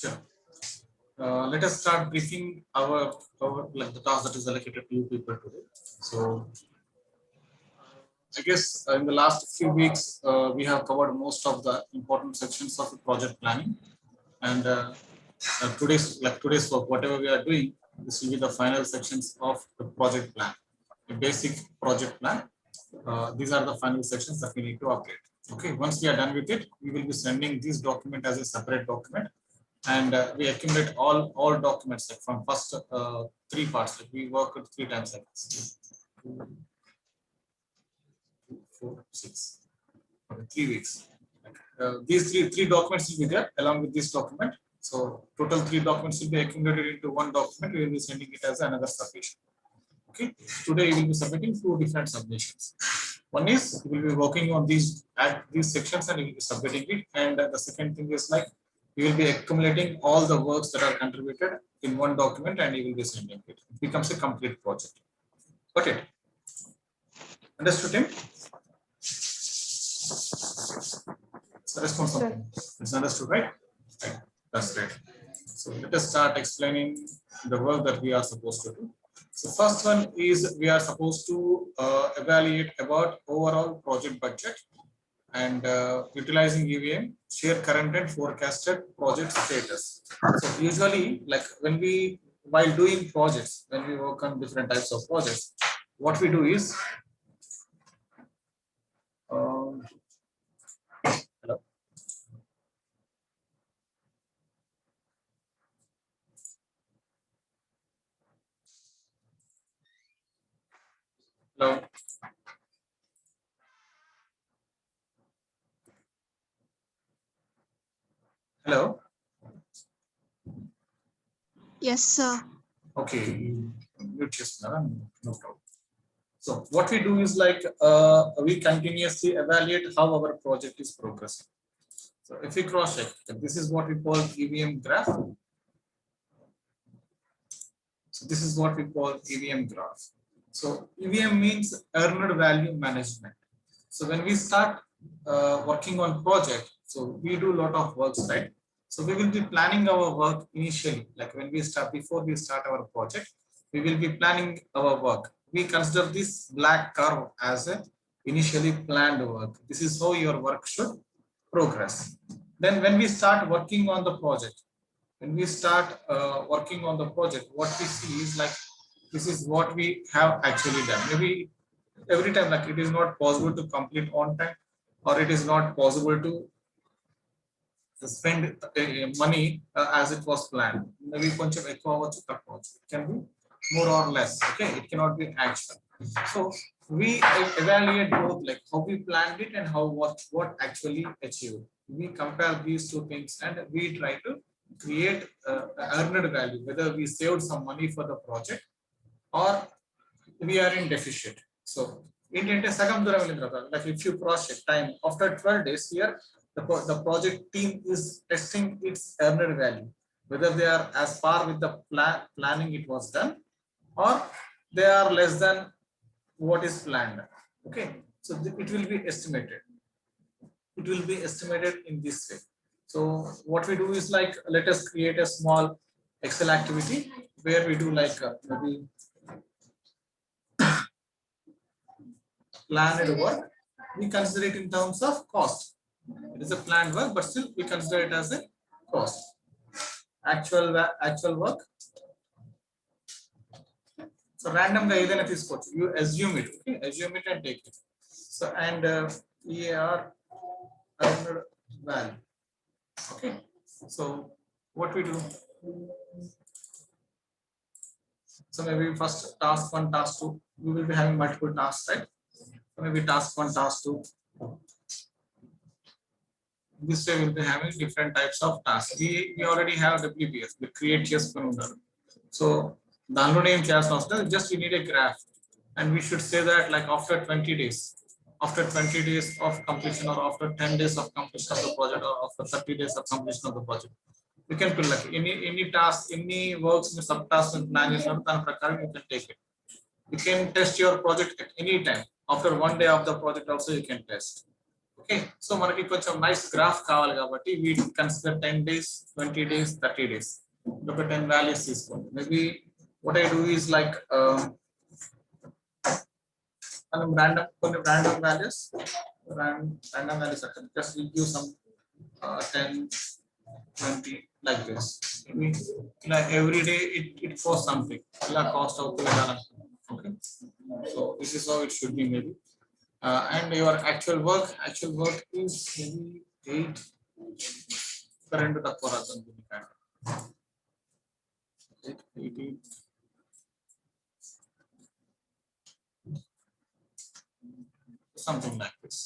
Sure. Let us start briefing our like the task that is allocated to you people today. So I guess in the last few weeks we have covered most of the important sections of the project planning, and today's work, whatever we are doing, this will be the final sections of the project plan, the basic project plan. These are the final sections that we need to update. Okay, once we are done with it, we will be sending this document as a separate document, and we accumulate all documents like from first three parts. Like we work with 3 times like this. 2, 4, 6. Okay, 3 weeks. These three documents will be there along with this document. So total 3 documents will be accumulated into one document. We will be sending it as another submission. Okay. Today we will be submitting 2 different submissions. One is we will be working on these sections and we will be submitting it. And the second thing is like we will be accumulating all the works that are contributed in one document and we will be sending it. It becomes a complete project. Got it? Understood, Tim? It's a response. It's understood, right? Right. That's great. So let us start explaining the work that we are supposed to do. So first one is we are supposed to evaluate about overall project budget and utilizing EVM, share current and forecasted project status. So usually, like while doing projects, when we work on different types of projects, what we do is hello. Hello. Hello. Yes, sir. Okay. No problem. So what we do is like we continuously evaluate how our project is progressing. So if we cross check, this is what we call EVM graph. So this is what we call EVM graph. So EVM means earned value management. So when we start working on project, so we do a lot of works, right? So we will be planning our work initially, like when we start, before we start our project, we will be planning our work. We consider this black curve as a initially planned work. This is how your work should progress. Then when we start working on the project, when we start working on the project, what we see is like, this is what we have actually done. Maybe every time like it is not possible to complete on time, or it is not possible to spend money as it was planned. Maybe కొంచెం ఎక్కువ అవ్వచ్చు, తక్కువ అవ్వచ్చు. It can be more or less. Okay, it cannot be actual. So we evaluate both, like how we planned it and how what actually achieved. We compare these 2 things and we try to create earned value, whether we saved some money for the project or we are in deficit. So ఏంటంటే సగం దూరం వెళ్ళిన తర్వాత, like if you cross check time after 12 days here, the project team is testing its earned value, whether they are as far with the planning it was done or they are less than what is planned. Okay, so it will be estimated. It will be estimated in this way. So what we do is like, let us create a small Excel activity where we do like maybe planned work. We consider it in terms of cost. It is a planned work, but still we consider it as a cost. Actual work. So random ga edaina teesukochu. You assume it. Okay, assume it and take it. So and EAR earned value. Okay. So what we do? So maybe first task 1, task 2. We will be having multiple tasks, right? So maybe task 1, task 2. This way we'll be having different types of tasks. We already have WBS, the create చేసుకున్నారు. So దానిలో ఏం చేయాల్సిన అవసరం, just we need a graph and we should say that like after 20 days, after 20 days of completion or after 10 days of completion of the project or after 30 days of completion of the project, you can put like any task, any works, sub tasks and plan చేసినప్పుడు దాని ప్రకారం you can take it. You can test your project at any time. After 1 day of the project also you can test. Okay, so మనకి కొంచెం nice graph కావాలి కాబట్టి we consider 10 days, 20 days, 30 days. ఒక 10 values తీసుకోండి. Maybe what I do is like మనం కొన్ని random values అక్కడ just we give some 10, 20 like this. Like every day it costs something. ఇలా కాస్ట్ అవుతుంది కదా. Okay, so this is how it should be maybe. And your actual work is maybe 8 current తక్కువ రాదు kind 8, something like this.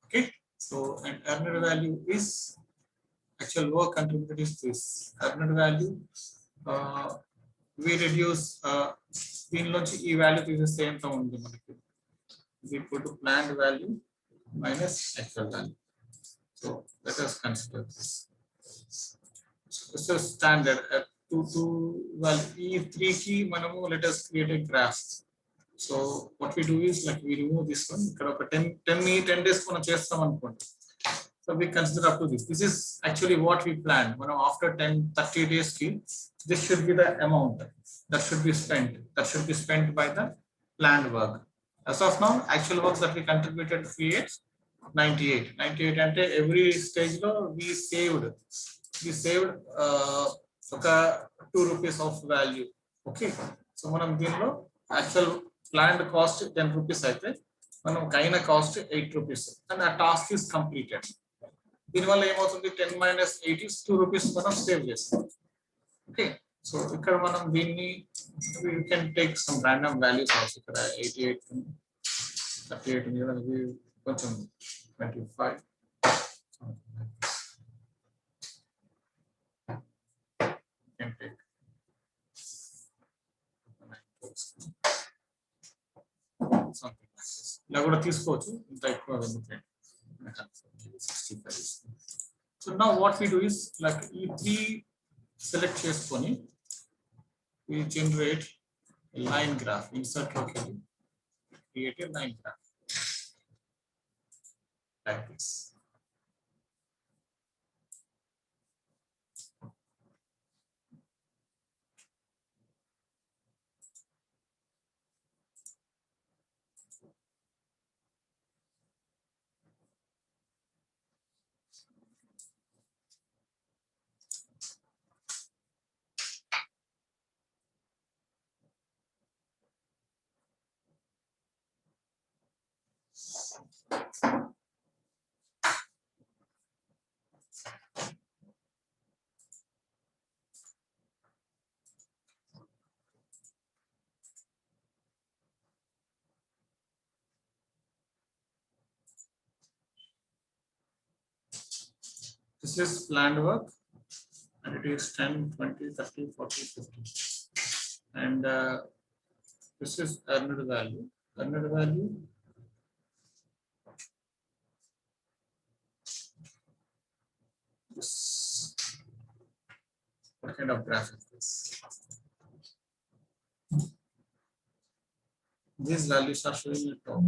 Okay, so and earned value is actual work contributed is this. Earned value we reduce దీనిలోంచి ఈ value తీసేస్తే ఎంత ఉంది మనకి is equal to planned value minus actual value. So let us consider this. So this is standard well e 3 key manamu let us create a graph. So what we do is like we remove this one ikkada oka 10 days మనం చేస్తాం అనుకోండి. So we consider up to this. This is actually what we planned. Manam after 30 days ki this should be the amount that should be spent. That should be spent by the planned work. As of now, actual works that we contributed creates 98. 98 ante every stage lo we saved oka 2 rupees of value. Okay, so manam deenlo actual planned cost 10 rupees aithe manam kaina cost 8 rupees and a task is completed. దీని వల్ల ఏమవుతుంది 10 minus 8 is 2 rupees మనం save చేస్తాం. Okay, so ఇక్కడ మనం దీన్ని we can take some random values also. ఇక్కడ 88 38 ఉంది కదా, ఇది కొంచెం 25 can take something like this. ఇలా కూడా తీసుకోవచ్చు, ఇంత ఎక్కువ ఎందుకంటే 65. So now what we do is like ఈ 3 select చేసుకొని we generate a line graph. Insert locally, create a line graph like this. This is planned work and it is 10, 20, 30, 40, 50. And this is earned value. Earned value this. What kind of graph is this? These values are showing at top.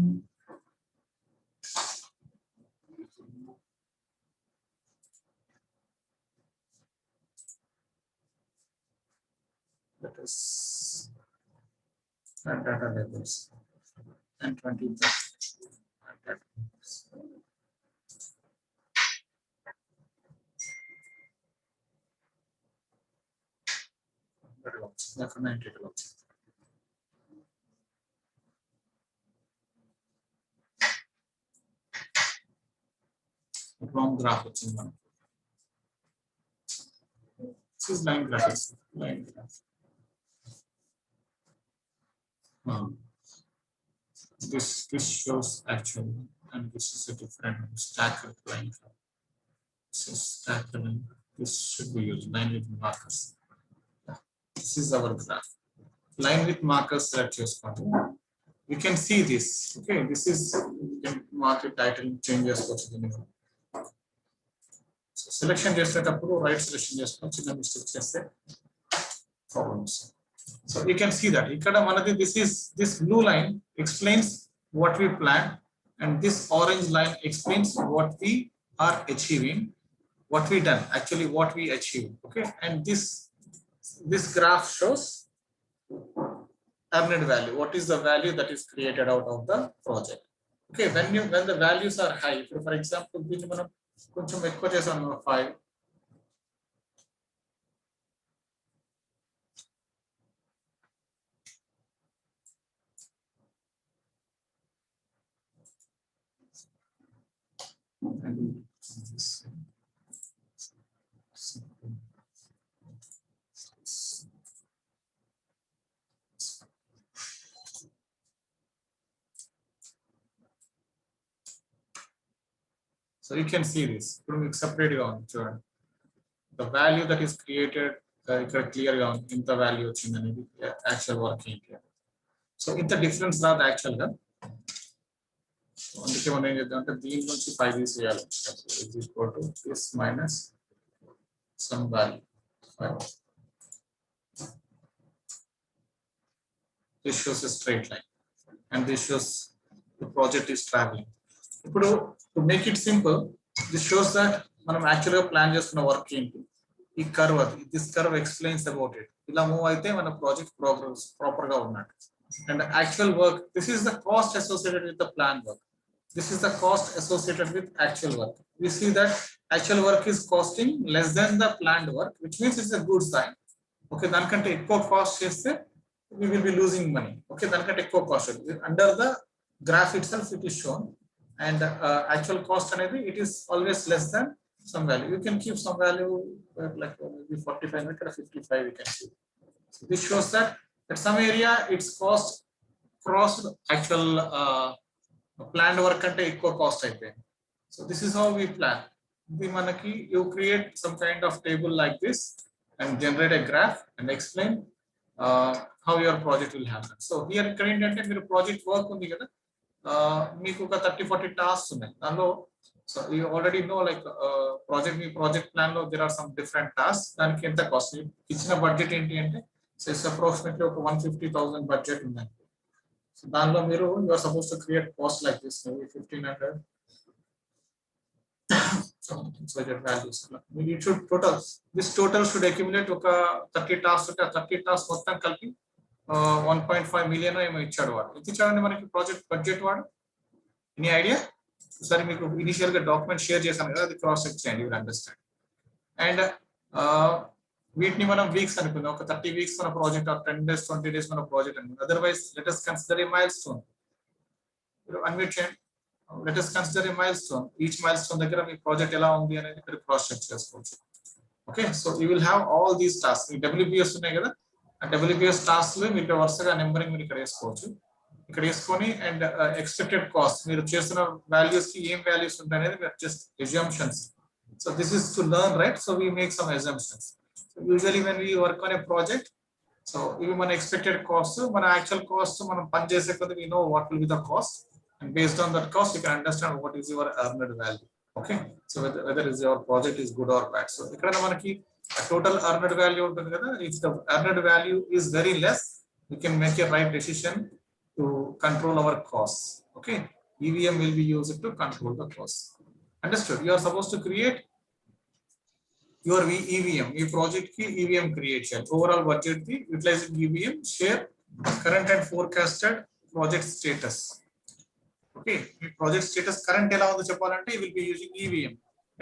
That is data labels and 20 data labels. Very well. Therefore, 90 kilos. Wrong graph వచ్చింది మనకి. This is line graphics. Line graph. This shows actual, and this is a different stacked line graph. This is stacked line. This should be used line with markers. This is our graph. Line with markers select చేసుకోండి. We can see this. Okay, this is you can mark it title changes వచ్చింది. So selection చేసేటప్పుడు right selection చేసుకొని చిన్న mistake చేస్తే problems. So you can see that ikkada manadi this blue line explains what we planned and this orange line explains what we are achieving, what we done, actually what we achieved. Okay, and this graph shows earned value. What is the value that is created out of the project? Okay, when the values are high, for example, దీన్ని మనం కొంచెం ఎక్కువ చేసాం 5. So you can see this. Separate the value that is created clear in the value actual working. So in the difference that actual అందుకే మనం ఏం చేద్దాం అంటే దీని నుంచి 5 తీసేయాలి. is equal to this minus some value 5. This shows a straight line and this shows the project is traveling. ఇప్పుడు to make it simple, this shows that మనం యాక్చువల్ గా ప్లాన్ చేసుకున్న వర్క్ ఏంటి, ఈ కర్వ్ అది, this curve explains about it. ఇలా move అయితే మన ప్రాజెక్ట్ ప్రోగ్రెస్ ప్రాపర్ గా ఉన్నట్టు. And the actual work, this is the cost associated with the plan work. This is the cost associated with actual work. We see that actual work is costing less than the planned work, which means it's a good sign. Okay, దానికంటే ఎక్కువ cost చేస్తే we will be losing money. Okay, దానికంటే ఎక్కువ cost under the graph itself it is shown, and actual cost అనేది it is always less than some value. You can keep some value like maybe 45 or 55 you can see. So this shows that at some area its cost crossed actual planned work ante ekko cost అయిపోయింది. So this is how we plan. ఇది మనకి you create some kind of table like this and generate a graph and explain how your project will happen. So here ఇక్కడ ఏంటంటే మీరు project work ఉంది కదా, మీకు ఒక 30-40 టాస్క్స్ ఉన్నాయి దానిలో. So you already know like project plan లో there are some different task, దానికి ఎంత కాస్ట్, ఇచ్చిన బడ్జెట్ ఏంటి అంటే అప్రాక్సిమేట్లీ ఒక 150,000 బడ్జెట్ ఉందండి. సో దానిలో మీరు you are suppose to create cost like this 1,500. So your values you should total should accumulate ఒక 30 టాస్క్ ఉంటే ఆ 30 టాస్క్ మొత్తం కలిపి 1.5 మిలియన్ ఏమో ఇచ్చాడు వాడు. ఎంత ఇచ్చాడండి మనకి ప్రాజెక్ట్ బడ్జెట్ వాడు? Any idea? సరే మీకు ఇనిషియల్ గా డాక్యుమెంట్ షేర్ చేశాను కదా, అది క్రాస్ చెక్ చేయండి, యూ విల్ అండర్స్టాండ్. అండ్ వీటిని మనం వీక్స్ అనుకుందాం, ఒక 30 వీక్స్ మన ప్రాజెక్ట్, 10 days 20 days మన ప్రాజెక్ట్ అనుకుందాం. Otherwise let us consider a milestone. Unmute చేయండి. Let us consider a milestone. Each milestone దగ్గర మీ ప్రాజెక్ట్ ఎలా ఉంది అనేది మీరు క్రాస్ చెక్ చేసుకోవచ్చు. Okay, so you will have all these task. WBS ఉన్నాయి కదా, ఆ WBS టాస్క్ మీరు వరుసగా నెంబరింగ్ మీరు ఇక్కడ వేసుకోవచ్చు. ఇక్కడ వేసుకొని అండ్ ఎక్స్పెక్టెడ్ కాస్ట్ మీరు చేస్తున్న వాల్యూస్ కి ఏం వాల్యూస్ ఉంటాయి అనేది మీరు just assumptions. So this is to learn, right? So we make some assumptions. So usually when we work on a project, so ఇవి మన ఎక్స్పెక్టెడ్ కాస్ట్, మన యాక్చువల్ కాస్ట్ మనం పని చేసే కొద్ది we know what will be the cost, and based on that cost you can understand what is your earned value. Okay, so whether is your project is good or bad. So ikkada manaki total earned value untundi kada, if the earned value is very less we can make a right decision to control our costs. Okay, EVM will be used to control the costs. Understood? You are supposed to create your EVM, your project ki EVM creation, overall budget ki utilizing EVM, share current and forecasted project status. Okay, project status current ఎలా ఉందో చెప్పాలంటే you will be using EVM.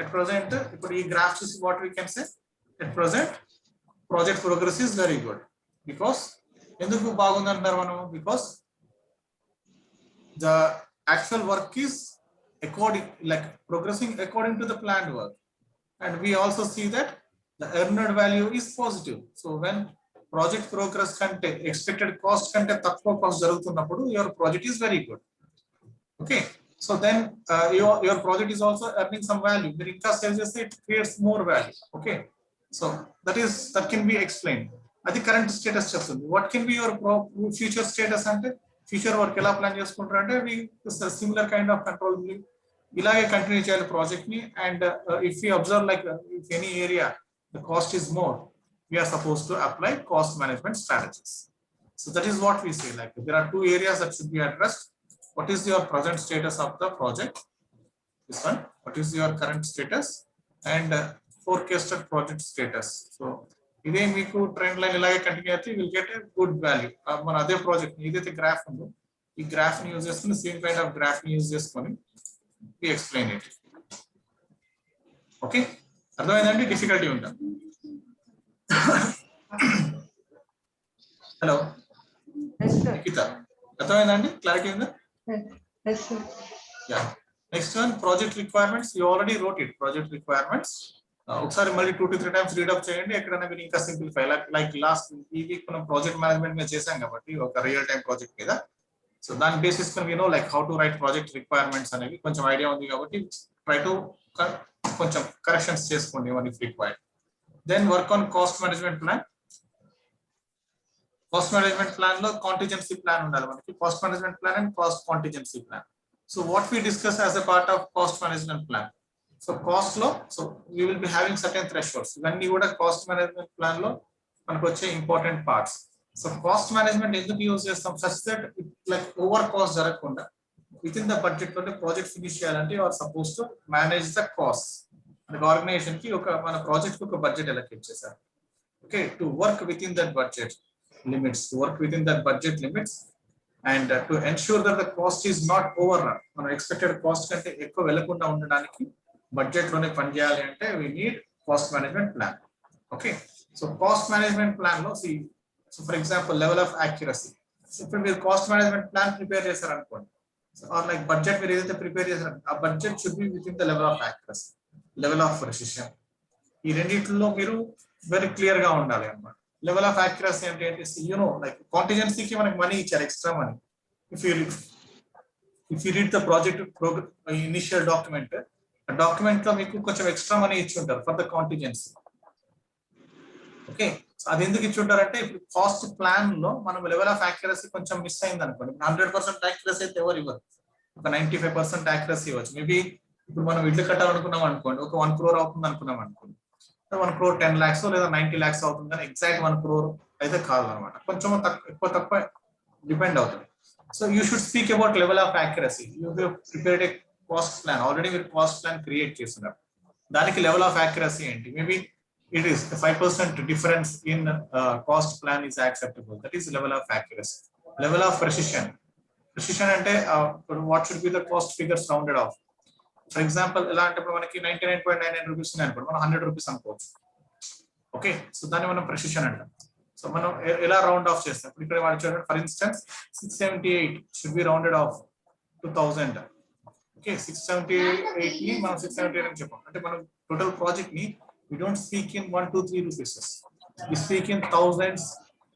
At present ఇప్పుడు ఈ graph చూసి what we can say, at present project progress is very good. Because ఎందుకు బాగుంది అంటారు మనం? Because the actual work is according, like progressing according to the planned work, and we also see that the earned value is positive. So when project progress కంటే expected cost కంటే తక్కువ cost జరుగుతున్నప్పుడు your project is very good. Okay, so then your project is also earning some value. The income sales it creates more value. Okay, so that can be explained. Adi current status chestundi. What can be your future status ante? Future work ela plan chestuntaru ante we similar kind of control ilage continue cheyali project ni. And if we observe like if any area the cost is more, we are supposed to apply cost management strategies. So that is what we say, like there are two areas that should be addressed. what is your present status of the project? This one, what is your current status and forecasted project status. So ఇదే మీకు trend line ఇలాగే continue అయితే will get a good value. మన అదే project ఏదైతే graph ఉందో ఈ graph ని యూజ్ చేసుకుని సేమ్ కైండ్ ఆఫ్ గ్రాఫ్ ని యూజ్ చేసుకొని వి ఎక్స్ప్లెయిన్ ఇట్. ఓకే, అర్థమైందండి? డిఫికల్టీ ఉంటా. హలో నిఖిత, అర్థమైందండి? క్లారిటీ ఉందా? Yeah. Next one, project requirements. You already wrote it. Project requirements. ఒకసారి మళ్ళీ 2 to 3 times రీడ్ అప్ చేయండి. ఎక్కడైనా మీరు ఇంకా సింప్లిఫై లైక్ లాస్ట్ ఈ వీక్ మనం ప్రాజెక్ట్ మేనేజ్మెంట్ మీద చేసాం కాబట్టి ఒక రియల్ టైం ప్రాజెక్ట్ మీద. సో దాని basis we know like how to write project requirements అనేవి కొంచెం ఐడియా ఉంది కాబట్టి ట్రై టు కొంచెం కరెక్షన్స్ చేసుకోండి one if required. Then work on cost management plan. Cost management plan లో కాంటిజెన్సీ ప్లాన్ ఉండాలి మనకి. Cost management plan and cost contingency plan. So what we discuss as a part of cost management plan. So cost lo, so we will be having certain thresholds. Ivanni kuda cost management plan lo manaku vache important parts. So cost management enduku use chestam such that it like over cost jarakunda within the budget lo project finish cheyalante you are supposed to manage the costs. Like organization ki oka mana project ku oka budget allocate chesaru. Okay, to work within that budget limits, to work within that budget limits. And to ensure that the cost is not overrun, మన expected cost కంటే ఎక్కువ వెళ్ళకుండా ఉండడానికి budget లోనే పని చేయాలి అంటే we need cost management plan. Okay, so cost management plan లో see, so for example level of accuracy. So ఇప్పుడు మీరు cost management plan ప్రిపేర్ చేశారు అనుకోండి, or like budget మీరు ఏదైతే ప్రిపేర్ చేశారు ఆ budget should be within the level of accuracy, level of precision. ఈ రెండిట్లో మీరు వెరీ క్లియర్ గా ఉండాలి అన్నమాట. లెవెల్ ఆఫ్ యాక్యురసీ అంటే ఏంటి? యు నో లైక్ కాంటిజెన్సీకి మనకి మనీ ఇచ్చారు, extra money. If you read the project initial document, ఆ డాక్యుమెంట్ లో మీకు కొంచెం ఎక్స్ట్రా మనీ ఇచ్చి ఉంటారు ఫర్ ద కాంటిజెన్సీ. ఓకే, అది ఎందుకు ఇచ్చి ఉంటారంటే ఇప్పుడు కాస్ట్ ప్లాన్ లో మనం లెవెల్ ఆఫ్ యాక్యురసీ కొంచెం మిస్ అయింది అనుకోండి. 100% యాక్యురసీ అయితే ఎవరు ఇవ్వరు, ఒక 95% యాక్యురసీ ఇవ్వచ్చు. మేబీ ఇప్పుడు మనం ఇల్లు కట్టాలనుకున్నాం అనుకోండి, ఒక 1 crore అవుతుంది అనుకున్నాం అనుకోండి, 1 crore 10 lakhs లేదా 90 lakhs అవుతుంది, కానీ ఎగ్జాక్ట్ 1 crore అయితే కాదు అనమాట. కొంచెం ఎక్కువ తక్కువ డిపెండ్ అవుతుంది. So you should speak about level of accuracy. You prepared a cost plan, already మీరు కాస్ట్ ప్లాన్ క్రియేట్ చేస్తున్నారు, దానికి లెవెల్ ఆఫ్ యాక్యురసీ ఏంటి? Maybe it is 5% difference in cost plan is acceptable, that is level of accuracy. Level of precision. Precision అంటే what should be the cost figures rounded off. For example ఎలా అంటే ఇప్పుడు మనకి 99.99 rupees ఉన్నాయి అనుకోండి, మనం 100 rupees అనుకోవచ్చు. ఓకే, సో దాన్ని మనం ప్రెసిషన్ అంటాం. సో మనం ఎలా రౌండ్ ఆఫ్ చేస్తాం? ఇప్పుడు ఇక్కడ వాడు చూడండి, for instance 678 should be rounded off to 1000. Okay, 678 ని మనం 678 అని చెప్పాం అంటే మనం టోటల్ ప్రాజెక్ట్ ని we don't speak in 1 2 3 rupees, we speak in thousands,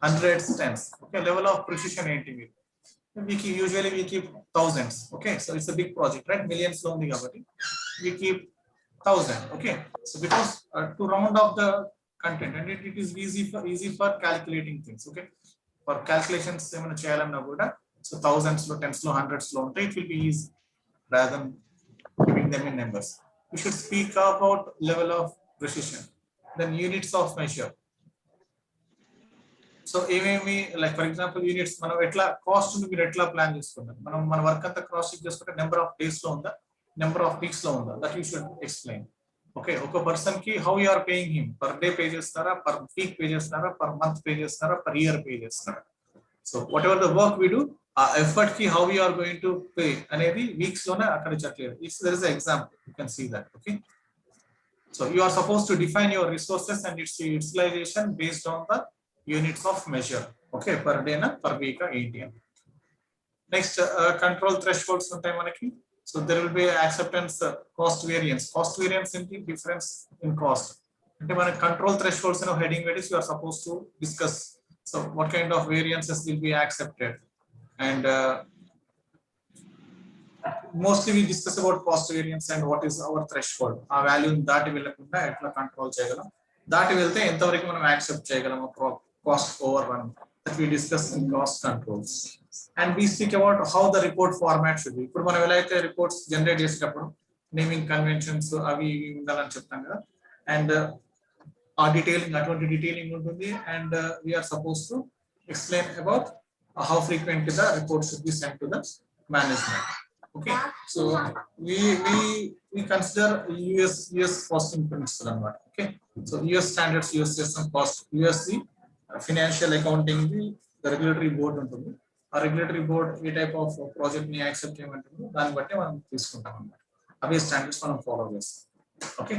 hundreds, tens. Okay, level of precision ఏంటి? usually we keep thousands. Okay, so it's a big project, right? Millions lo undi kabatti we keep 1000. Okay, so because to round off the content and it is easy for calculating things. Okay, for calculations emana cheyalanna kuda so thousands lo, tens lo, hundreds lo unte it will be easy rather than giving them in numbers. We should speak about level of precision. Then units of measure. So ఏమేమి like for example units మనం ఎట్లా cost మీరు ఎట్లా plan చేసుకుంటాం? మనం మన work అంతా cross check చేసుకుంటే నెంబర్ ఆఫ్ డేస్ లో ఉందా, నెంబర్ ఆఫ్ వీక్స్ లో ఉందా, that you should explain. Okay, ఒక పర్సన్ కి how you are paying him, per day pay చేస్తారా, పర్ వీక్ పే చేస్తారా, పర్ మంత్ పే చేస్తారా, పర్ ఇయర్ పే చేస్తారా? So whatever the work we do, ఆ effort కి how you are going to pay అనేది weeks లోనే అక్కడ చెప్పలేదు. If there is a example you can see that. Okay, so you are suppose to define your resources and its utilization based on the units of measure. Okay, per day na per week ATM. Next, control thresholds untai manaki. So there will be acceptance cost variance. Cost variance in the difference in cost. Ante mana control thresholds no heading where is you are supposed to discuss. So what kind of variances will be accepted, and mostly we discuss about cost variance and what is our threshold. Aa value daati vellakunda etla control cheyaгаlam, daati velte ఎంత వరకు మనం accept చేయగలం cost overrun, that we discuss in cost controls. And we speak about how the report format should be. ఇప్పుడు మనం ఎలా అయితే reports generate చేసేటప్పుడు naming conventions అవి ఉండాలని చెప్తాం కదా, అండ్ ఆ డీటెయిలింగ్ అటువంటి డీటెయిలింగ్ ఉంటుంది. And we're suppose to explain about how frequently the report should be sent to the management. Okay, so we consider US costing principle and what. Okay, so US standards, US system cost, USC financial accounting, the regulatory board ఉంటుంది. ఆ regulatory board A type of project ని accept చేయమంటుందో దాన్ని బట్టి మనం తీసుకుంటాం అన్నమాట. అవే standards మనం follow చేస్తాం. Okay,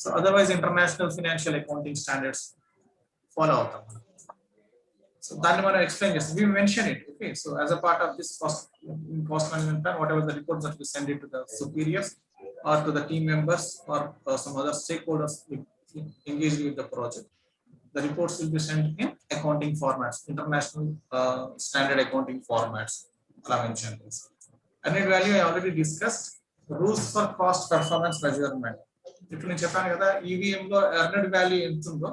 so otherwise international financial accounting standards follow అవుతాం. సో దాన్ని మనం ఎక్స్ప్లెయిన్ చేస్తాం. We mention it. Okay, so as a part of this cost management plan, whatever the reports that we send it to the superiors or to the team members or some other stakeholders engaged with the project, the reports will be sent in accounting formats, international standard accounting formats. I mentioned this. Earned value I already discussed. Rules for cost performance measurement. ఇప్పుడు నేను చెప్పాను కదా, EVM లో earned value ఎంత ఉందో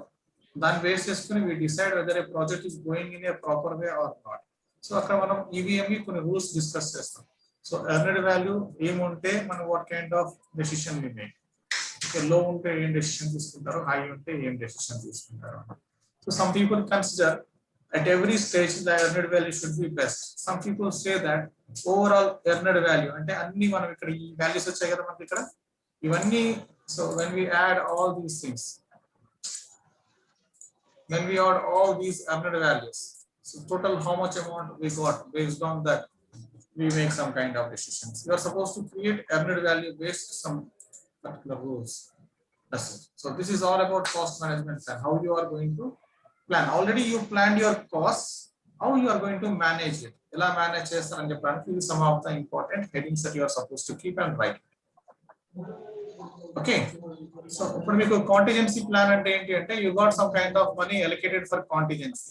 దాన్ని base చేసుకుని we decide whether a project is going in a proper way or not. సో అక్కడ మనం ఈవీఎం కి కొన్ని రూల్స్ డిస్కస్ చేస్తాం. సో ఎర్నడ్ వాల్యూ ఏముంటే మనం what kind of decision we make. లో ఉంటే ఏం డెసిషన్ తీసుకుంటారు, హై ఉంటే ఏం డెసిషన్ తీసుకుంటారు. So some people consider at every stage the earned value should be best. Some people say that overall earned value అంటే అన్ని మనం ఇక్కడ ఈ వాల్యూస్ వచ్చాయి కదా మనకి ఇక్కడ ఇవన్నీ. So when we add all these things, when we add all these earned values, so total how much amount we got, based on that we make some kind of decisions. You are supposed to create earned value based some particular rules. That's it. So this is all about cost management plan, how you are going to plan. Already you planned your costs, how you are going to manage it, ela manage chestarani cheppaniki ఇది some of the important headings that you are supposed to keep and write. Okay, so ఇప్పుడు మీకు contingency plan అంటే ఏంటి అంటే you got some kind of money allocated for contingency.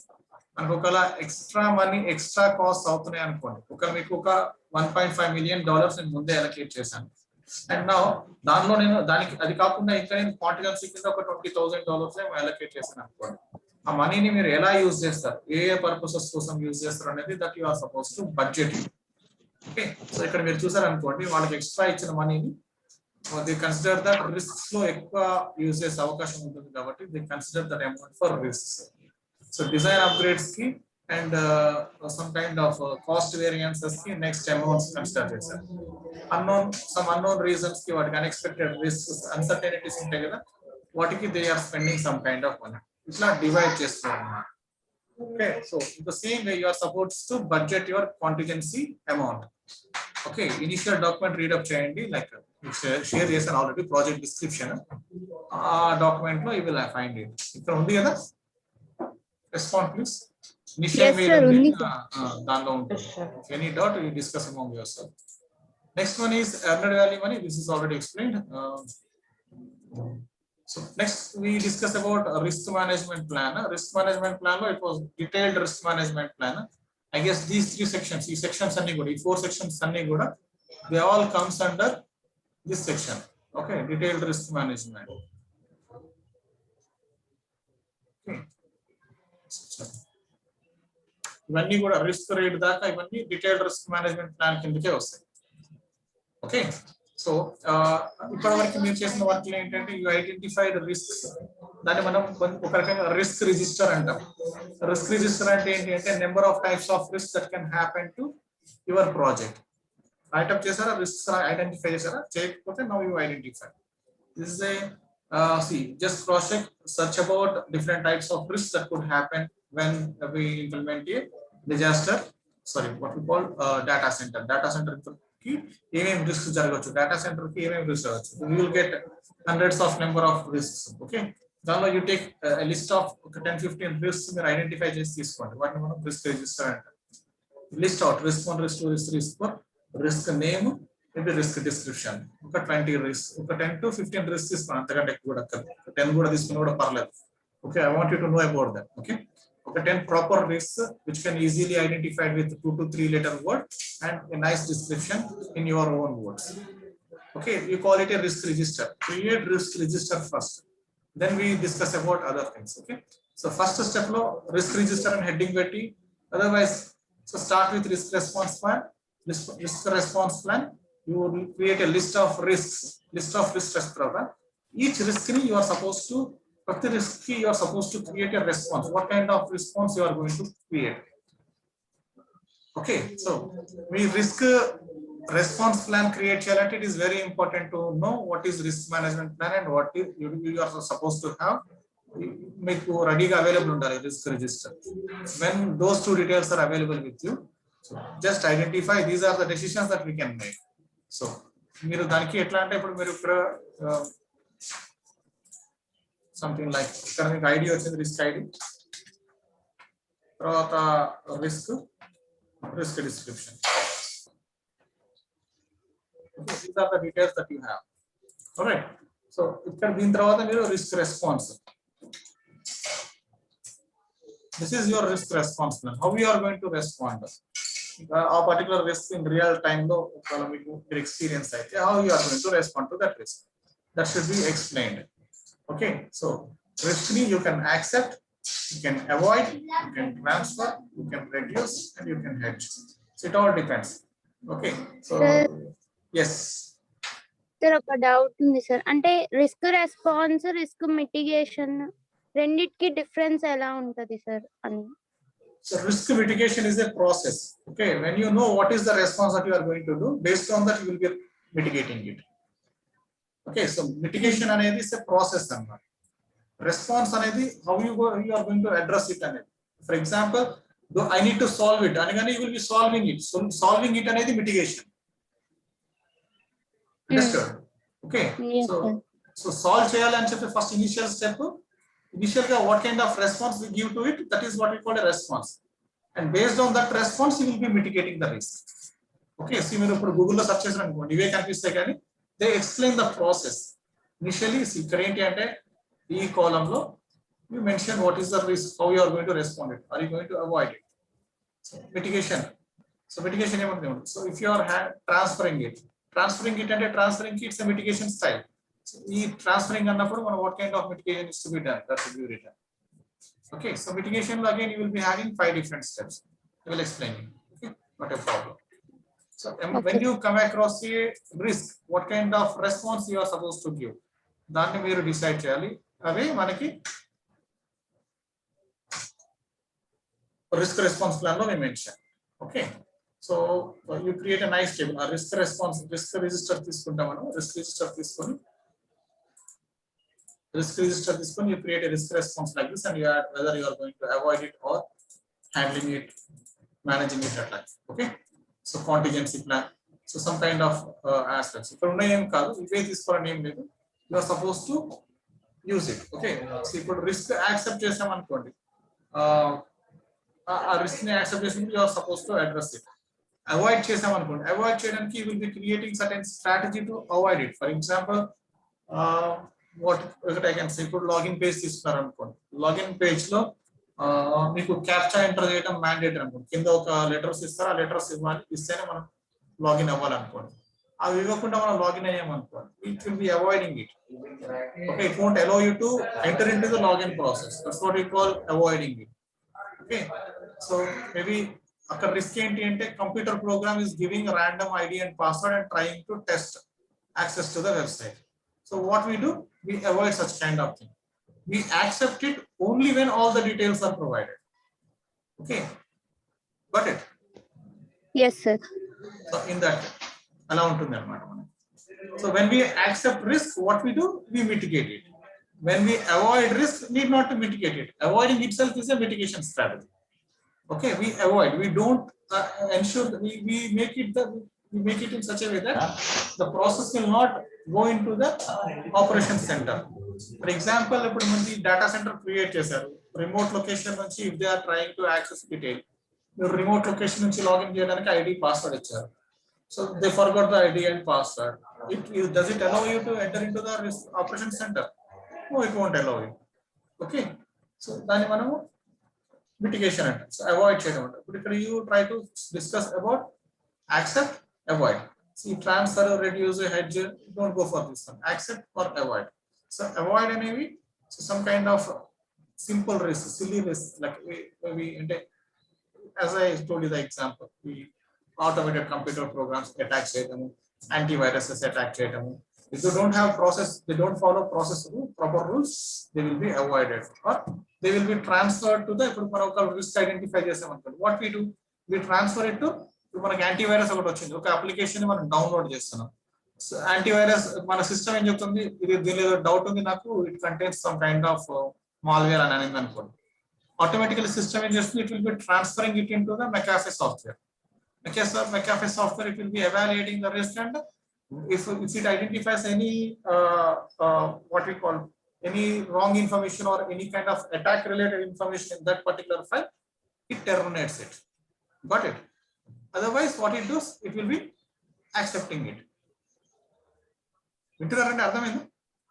మనకు ఒకవేళ extra money extra cost అవుతున్నాయి అనుకోండి, ఒకవేళ మీకు ఒక $1.5 million నేను ముందే అలొకేట్ చేశాను, అండ్ నా దానిలో నేను దానికి అది కాకుండా ఇంకా నేను కాంటిజెన్సీ కింద ఒక $20,000 అలొకేట్ చేశాను అనుకోండి. ఆ మనీని మీరు ఎలా యూజ్ చేస్తారు, ఏ పర్పసెస్ కోసం యూజ్ చేస్తారు అనేది that you are suppose to budget. Okay, so ఇక్కడ మీరు చూసారు అనుకోండి, వాళ్ళకి ఎక్స్ట్రా ఇచ్చిన మనీని దే కన్సిడర్ దట్ రిస్క్స్ లో ఎక్కువ యూజ్ చేసే అవకాశం ఉంటుంది కాబట్టి they consider that amount for risks. So design upgrades కి and some kind of cost variances కి నెక్స్ట్ అమౌంట్స్ కన్సిడర్ చేశారు. అన్నోన్ రీజన్స్ కి వాటికి అన్ఎక్స్పెక్టెడ్ రిస్క్స్ అన్సర్టెనిటీస్ ఉంటాయి కదా, వాటికి they are spending some kind of money. ఇట్లా డివైడ్ చేస్తారు అన్నమాట. Okay, so in the same way you are supposed to budget your contingency amount. Okay, initial document read up చేయండి, like share చేశాను already project description. ఆ document లో you will find it. ఇక్కడ ఉంది కదా, రెస్పాండ్ ప్లీజ్. ఇనిషియల్ వే దానిలో ఉంటుంది. Any doubt you discuss among your self. Next one is earned value money. This is already explained. So next we discuss about risk management plan. Risk management plan, it was detailed risk management plan. I guess these three sections, these sections anni kuda, these four sections anni kuda, they all comes under this section. Okay, detailed risk management. Okay, ivanni kuda risk rate daaka ivanni detailed risk management plan kindike vastayi. Okay, so ఇప్పటి వరకు మీరు చేసిన work ఏంటంటే you identified risks. దాన్ని మనం ఒక రకంగా risk register అంటాం. రిస్క్ రిజిస్టర్ అంటే ఏంటి అంటే number of types of risk that can happen to your project. Write-up చేశారా, రిస్క్స్ ఐడెంటిఫై చేశారా? చేయకపోతే now you identify. This is a just cross check, search about different types of risks that could happen when we implement a disaster, what we call data center. Data center కి ఏమేమి risk జరగవచ్చు, data centre కి ఏమేమి risk జరగవచ్చు. You will get hundreds of number of risks. Okay, దానిలో you take list of ఒక 10-15 risks మీరు identify చేసి తీసుకోండి. వాటిని మనం రిస్క్ రిజిస్టర్ అంటాం. List out risk 1, risk 2, risk 3, risk 4, risk name, maybe risk description. ఒక 20 రిస్క్, ఒక 10 to 15 రిస్క్ తీసుకోండి, అంతకంటే ఎక్కువ కూడా 10 కూడా తీసుకుని కూడా పర్లేదు. Okay, I want you to know about that. Okay, ఒక 10 proper risks which can easily identified with 2 to 3 letter word and a nice description in your own words. Okay, you call it a risk register. Create risk register first, then we discuss about other things. Okay, so first step lo risk register and heading petti, otherwise so start with risk response plan. Risk response plan, you will create a list of risks program. Each risk ni you are supposed to, ప్రతి risk ki you are supposed to create a response. What kind of response you are going to create? Okay, so we risk response plan create చేయాలంటే it is very important to know what is risk management plan and what is you are supposed to have మీకు రెడీగా available ఉండాలి risk register. when those two details are available with you, so just identify these are the decisions that we can make. so మీరు దానికి ఎట్లా అంటే ఇప్పుడు మీరు ఇక్కడ సంథింగ్ లైక్ ఇక్కడ మీకు ఐడి వచ్చింది రిస్క్ ఐడి, తర్వాత risk description. These are the details that you have. All right. So ఇక్కడ దీని తర్వాత మీరు risk response. This is your risk response plan. How you are going to respond? A particular risk in real time లో ఒకవేళ మీకు experience అయితే how you are going to respond to that risk. That should be explained. Okay. So risk ni you can accept, you can avoid, you can transfer, you can reduce, and you can hedge. So it all depends. Okay. So yes. Sir ఒక doubt ఉంది sir, అంటే risk response risk mitigation రెండిటికి difference ఎలా ఉంటది sir అని? So risk mitigation is a process. Okay, when you know what is the response that you are going to do, based on that you will be mitigating it. Okay, so mitigation anedi is a process anna. Response anedi how you are going to address it anedi. For example, though I need to solve it anigani you will be solving it. So solving it anedi mitigation. Understood? Okay. Yes, so solve cheyali ani cheppi first initial step, initially what kind of response we give to it, that is what we call a response, and based on that response you will be mitigating the risk. Okay, see మీరు ఇప్పుడు Google లో search చేసారు అనుకోండి ఇవే కనిపిస్తాయి, కానీ they explain the process. Initially see ఇక్కడ ఏంటి అంటే ఈ కాలమ్ లో you mention what is the risk, how you are going to respond it, are you going to avoid it. So mitigation ఏమంటుంది, so if you are transferring it అంటే transferring it's a mitigation style. So ఈ transferring అన్నప్పుడు మనం what kind of mitigation is to be done, that should be written. Okay, so mitigation lo again you will be having 5 different steps. I will explain you. Okay, not a problem. So when you come across a risk, what kind of response you are supposed to give, దాన్ని మీరు decide చేయాలి. అవి మనకి risk response plan lo we mention. Okay, so you create a nice table, a risk response risk register తీసుకుంటాం మనం. risk register తీసుకొని you create a risk response like this, and you add whether you are going to avoid it or handling it, managing it at like. Okay, so contingency plan, so some kind of aspects ఇక్కడ ఉన్నాయి ఏం కాదు, ఇవే తీసుకోవాలని ఏం లేదు, you are supposed to use it. Okay, so ఇప్పుడు risk accept చేసాం అనుకోండి, ఆ రిస్క్ ని యాక్సెప్ట్ చేసినప్పుడు you are supposed to address it. Avoid చేసాం అనుకోండి, అవాయిడ్ చేయడానికి you will be creating certain strategy to avoid it. For example, what I can say, ఇప్పుడు లాగిన్ పేజ్ తీసుకున్నారు అనుకోండి, లాగిన్ పేజ్ లో మీకు క్యాప్చా ఎంటర్ చేయడం మ్యాండేటరీ అనుకోండి, కింద ఒక లెటర్స్ ఇస్తారు, ఆ లెటర్స్ ఇస్తేనే మనం లాగిన్ అవ్వాలనుకోండి. అవి ఇవ్వకుండా మనం లాగిన్ అయ్యామనుకోండి, it will be avoiding it. Okay, it won't allow you to enter into the login process, that's what we call avoiding it. Okay, so maybe అక్కడ రిస్క్ ఏంటి అంటే computer program is giving random ID and password and trying to test access to the website. So what we do, we avoid such kind of thing. We accept it only when all the details are provided. Okay, got it? Yes sir. So in that allow ఉంటుంది అన్నమాట. So when we accept risk, what we do, we mitigate it. When we avoid risk, need not to mitigate it. Avoiding itself is a mitigation strategy. Okay, we avoid, we don't ensure that we make it in such a way that the process will not go into the operation center. For example, ఇప్పుడు మంది data centre create చేశారు, remote location నుంచి if they are trying to access detail, మీరు remote location నుంచి login చేయడానికి ID password ఇచ్చారు, so they forgot the ID and password. Does it allow you to enter into the operation center? No, it won't allow you. Okay, so దాన్ని మనము mitigation అంటాం. So avoid చేయడం అంటాం. ఇప్పుడు ఇక్కడ you try to discuss about accept, avoid. See, transfer, reduce, hedge, don't go for this one. Accept or avoid. So avoid అనేవి so some kind of simple risk, silly risk, like we as I told you the example, we automated computer programs attack చేయడము, antiviruses attack చేయడము. If they don't have process, they don't follow process proper rules, they will be avoided or they will be transferred to the, ఇప్పుడు మనం ఒక risk identify చేసాం అనుకోండి, what we do, we transfer it to ఇప్పుడు మనకి antivirus ఒకటి వచ్చింది, ఒక అప్లికేషన్ మనం డౌన్లోడ్ చేస్తున్నాం. సో యాంటీవైరస్ మన సిస్టమ్ ఏం చెప్తుంది, ఇది దీనిలో డౌట్ ఉంది నాకు, it contains some kind of malware అని అనేది అనుకోండి. ఆటోమేటికల్ సిస్టమ్ ఏం చేస్తుంది, it will B transferring it into the McAfee software. McAfee software, it will be evaluating the risk, and if it identifies any what we call any wrong information or any kind of attack related information in that particular file, it terminates it. Got it? Otherwise what it does, it will be accepting it. వింటున్నారంటే అర్థమైంది?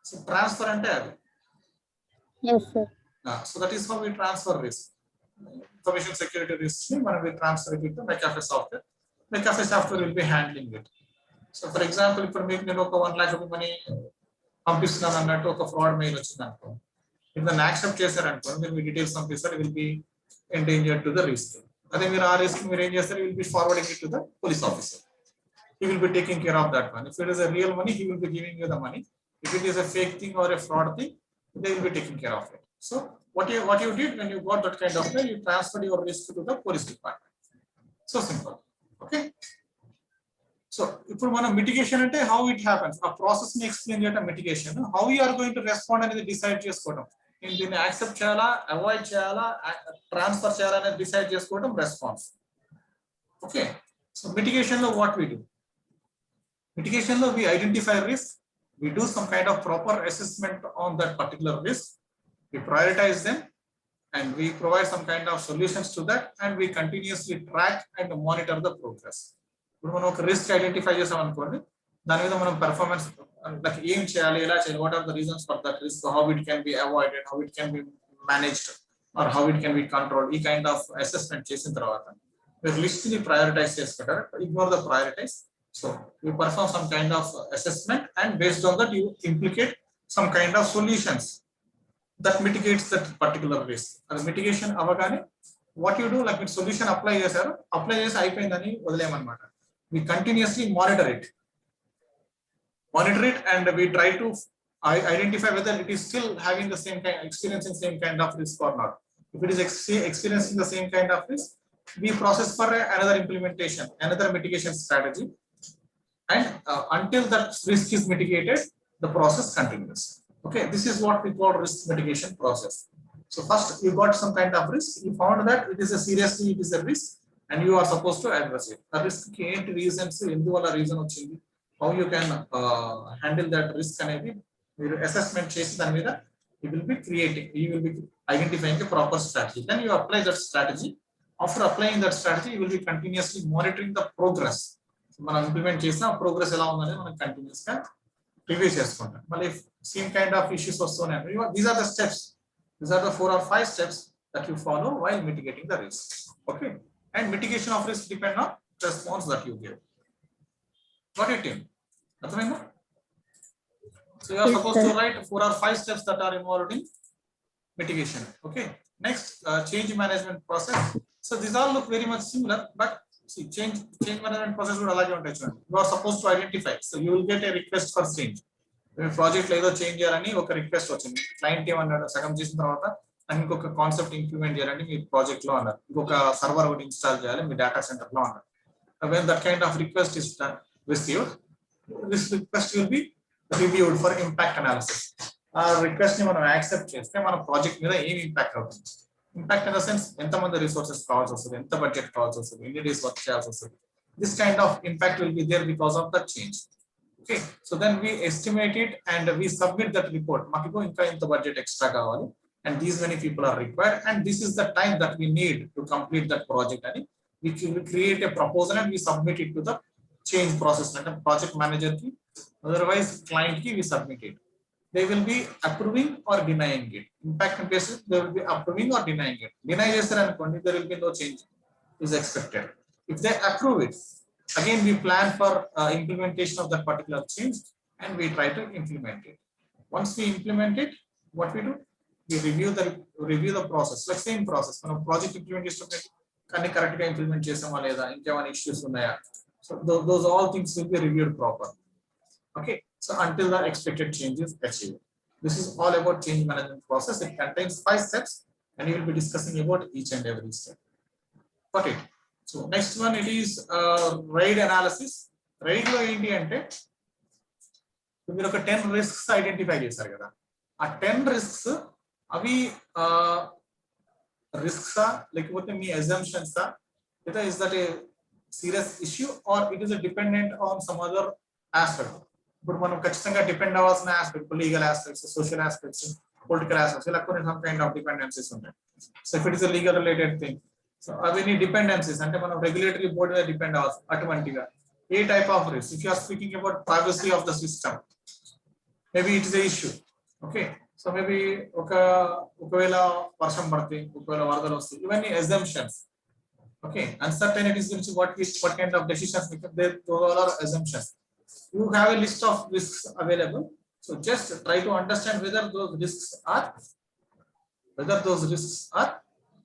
So transfer అంటే అది. yes sir. So that is how we transfer risk. Information security risk ni మనం we transfer it to McAfee software. McAfee software will be handling it. So for example, ఇప్పుడు మీకు నేను ఒక 1 lakh రూపాయలు money పంపిస్తున్నాను అన్నట్టు ఒక ఫ్రాడ్ మెయిల్ వచ్చింది అనుకో, మీరు దాన్ని యాక్సెప్ట్ చేశారనుకో, మీరు మీ డీటెయిల్స్ పంపిస్తారు, will be endangered to the risk. అదే మీరు ఆ రిస్క్ మీరు ఏం చేస్తారు, will be forwarding it to the police officer. He will be taking care of that one. If it is a real money, he will be giving you the money. If it is a fake thing or a fraud thing, they will be taking care of it. So what you did when you got that kind of mail, you transferred your risk to the police department. So simple. Okay. So ఇప్పుడు మనం mitigation అంటే how it happens, ఆ process ని explain చేయడం mitigation. how you are going to respond అనేది decide చేసుకోవడం. నేను దీన్ని యాక్సెప్ట్ చేయాలా, అవాయిడ్ చేయాలా, ట్రాన్స్ఫర్ చేయాలా అనేది డిసైడ్ చేసుకోవడం రెస్పాన్స్. ఓకే. సో మిటిగేషన్ లో what we do, mitigation lo we identify risk, we do some kind of proper assessment on that particular risk, we prioritize them, and we provide some kind of solutions to that, and we continuously track and monitor the progress. ఇప్పుడు మనం ఒక risk identify చేసాం అనుకోండి, దాని మీద మనం performance like ఏం చేయాలి, ఎలా చేయాలి, what are the reasons for that risk, how it can be avoided, how it can be managed, or how it can be controlled, ఈ kind of assessment చేసిన తర్వాత మీరు లిస్ట్ ని ప్రయారిటైజ్ చేసుకుంటారు. Ignore the prioritize. So you perform some kind of assessment, and based on that you implicate some kind of solutions that mitigates that particular risk. As mitigation avagane, what you do, like solution apply chesaru, apply chesi ayipoyindani vadilemanamata. We continuously monitor it, and we try to identify whether it is still having the same kind, experiencing same kind of risk or not. If it is experiencing the same kind of risk, we process for another implementation, another mitigation strategy. And until that risk is mitigated, the process continues. Okay, this is what we call risk mitigation process. So first you got some kind of risk, you found that it is a risk, and you are supposed to address it. The risk ki enti reasons, enduvala reason ochindi, how you can handle that risk anedi మీరు assessment చేసి దాని మీద you will be identifying a proper strategy. Then you apply that strategy. After applying that strategy, you will be continuously monitoring the progress. మనం implement చేసిన progress ఎలా ఉందనేది మనం continuous గా రివ్యూ చేసుకుంటాం. మళ్ళీ సేమ్ కైండ్ ఆఫ్ ఇష్యూస్ వస్తున్నాయి, these are the steps, these are the 4 or 5 steps that you follow while mitigating the risk. Okay. And mitigation of risk depend on response that you give. What IT team అర్థమైందా? So you are supposed to write 4 or 5 steps that are involved in mitigation. Okay. Next, change management process. So these all look very much similar, but see, change management process would alage untayi chudandi. You are supposed to identify, so you will get a request for change. Project lo edo change cheyalani oka request vachindi, client em annadu sagam chesin tarvata inkoka concept implement cheyalani mee project lo annaru, inkoka server okati install cheyali mee data center lo annaru. When that kind of request is received, this request will be reviewed for impact analysis. ఆ request ని మనం accept చేస్తే మన project మీద ఏం impact అవుతుంది, impact in the sense ఎంతమంది resources కావాల్సి వస్తుంది, ఎంత బడ్జెట్ కావాల్సి వస్తుంది, ఎన్ని డేస్ వర్క్ చేయాల్సి వస్తుంది. This kind of impact will be there because of that change. Okay. So then we estimate it and we submit that report. మాకు ఇంకా ఇంత బడ్జెట్ ఎక్స్ట్రా కావాలి, and these many people are required, and this is the time that we need to complete that project అని we create a proposal and we submit it to the change process, అంటే project manager కి, otherwise client కి వి submit it. They will be approving or denying it. Impact basis, they will be approving or denying it. Deny chestaru anukondi, there will be no change is expected. If they approve it, again we plan for implementation of that particular change, and we try to implement it. Once we implement it, what we do, we review the process, like same process. మనం project implement చేస్తున్నప్పుడు కానీ correct గా implement చేసామా లేదా, ఇంకేమైనా issues ఉన్నాయా, so those all things will be reviewed proper. Okay. So until the expected change is achieved. This is all about change management process. It contains 5 steps, and we will be discussing about each and every step. Got it? So next one, it is RAID analysis. RAID లో ఏంటి అంటే మీరు ఒక 10 risks identify చేశారు కదా, ఆ 10 risks అవి risks లేకపోతే మీ assumptions లేదా is that a serious issue or it is a dependent on some other aspect. ఇప్పుడు మనం ఖచ్చితంగా డిపెండ్ అవ్వాల్సిన aspect, legal aspects, social aspects, political aspects, ఇలా కొన్ని సమ్ కైండ్ ఆఫ్ డిపెండెన్సీస్ ఉంటాయి. So if it is legal related thing, so అవన్నీ dependencies అంటే మనం రెగ్యులేటరీ బోర్డు మీద డిపెండ్ అవ్వాలి. అటువంటిగా a type of risk, if you are speaking about privacy of the system, maybe it is a issue. Okay, so maybe ఒకవేళ వర్షం పడితే, ఒకవేళ వరదలు వస్తాయి, ఇవన్నీ assumptions. Okay, uncertainties గురించి what kind of decisions they all are assumptions. You have a list of risks available, so just try to understand whether those risks are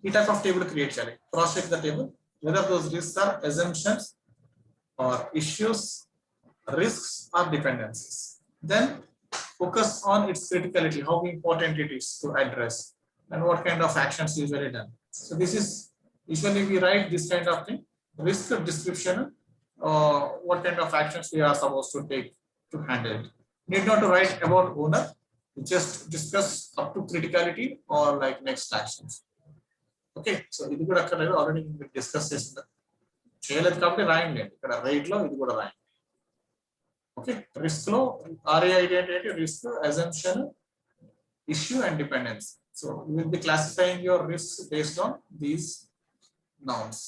ఈ type of table create చేయాలి. Cross check the table whether those risks are assumptions or issues, risks or dependencies. Then focus on its criticality, how important it is to address, and what kind of actions usually done. So this is usually we write this kind of thing, risk description, what kind of actions we are supposed to take to handle it. Need not to write about owner, just discuss up to criticality or like next actions. Okay, so ఇది కూడా అక్కడ already discuss చేసింది, చేయలేదు కాబట్టి రాయండి ఇక్కడ right లో, ఇది కూడా రాయండి. ఓకే, రిస్క్ లో RAID అంటే risk, assumption, issue and dependence. So you will be classifying your risk based on these nouns,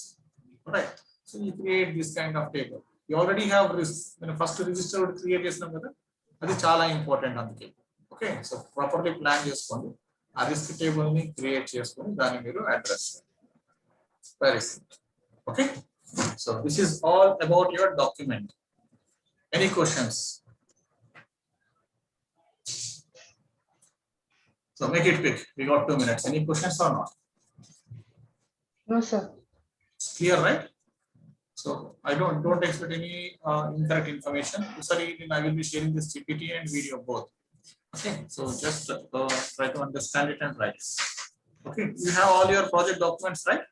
right? So you create this kind of table. You already have risks. When first register create చేసినాం కదా, అది చాలా important అందుకే. Okay, so properly plan చేసుకోండి, ఆ risk table ని create చేసుకొని దాన్ని మీరు అడ్రస్ చేయండి. Very simple. Okay, so this is all about your document. Any questions? So make it quick, we got 2 minutes. Any questions or not? No, sir. Clear, right? So I don't expect any incorrect information. Sorry, I will be sharing this GPT and video both. Okay, so just try to understand it and write. Okay, you have all your project documents, right?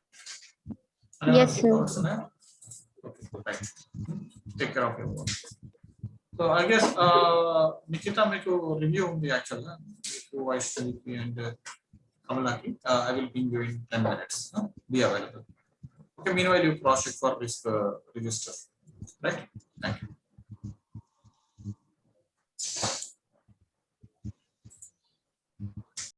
Yes, sir. Okay, right. Take care of your work. So I guess Nikita make a review on the actual Vaishnavi and Kamalaki. I will ping you in 10 minutes. Be available. Okay, meanwhile you cross check for risk register, right? Thank you.